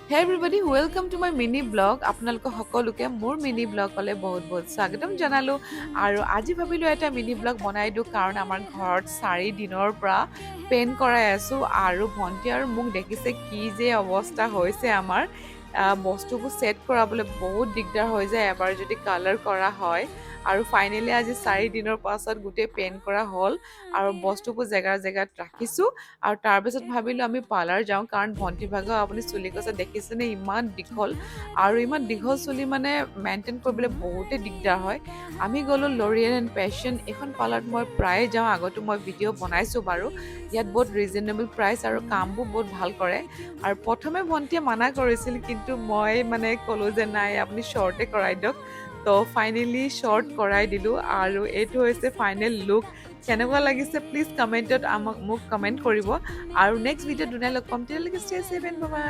Hey everybody, welcome to my mini blog. আপোনালোক সকলোকে মোৰ মিনি ব্লগলৈ বহুত বহুত স্বাগতম জনালো আৰু আজি ভাবিলো এটা মিনি ব্লগ বনাই দিওঁ কাৰণ আমাৰ ঘৰত 4 দিনৰ পৰা পেইণ্ট কৰাই আছো আৰু ভন্টি আৰু মোক দেখিছে কি যে অৱস্থা হৈছে আমাৰ বস্তুবোৰ সেট কৰাবলৈ বহুত দিগদাৰ হৈ যায় এবাৰ যদি কালাৰ কৰা হয় আৰু ফাইনেলি আজি 4 দিনৰ পাছত গোটেই পেইণ্ট কৰা হ'ল আৰু বস্তুবোৰ জেগাত ৰাখিছো আৰু তাৰ পিছত ভাবিলো আমি পাৰ্লাৰ যাওঁ কাৰণ ভন্টি ভাগৰ আপুনি চুলি কচা দেখিছেনে ইমান দীঘল আৰু ইমান দীঘল চুলি মানে মেইনটেইন কৰিবলৈ বহুতে দিগদাৰ হয় আমি গ'লো লৰিয়েল এণ্ড পেশ্বন এখন পাৰ্লাৰত মই প্ৰায়ে যাওঁ আগতো মই ভিডিঅ' বনাইছোঁ বাৰু ইয়াত বহুত ৰিজনেবল প্ৰাইচ আৰু কামবোৰ বহুত ভাল কৰে আৰু প্ৰথমে ভন্টিয়ে মানা কৰিছিল কিন্তু মই মানে ক'লোঁ যে নাই আপুনি শ্বৰ্টে কৰাই দিয়ক তো ফাইনেলি শ্বৰ্ট কৰাই দিলোঁ আৰু এইটো হৈছে ফাইনেল লুক কেনেকুৱা লাগিছে প্লিজ কমেণ্টত মোক কমেণ্ট কৰিব আৰু নেক্সট ভিডিঅ'ত ধুনীয়া লগ পাম তেতিয়ালৈকে ষ্টে ছেফ এণ্ড বাই।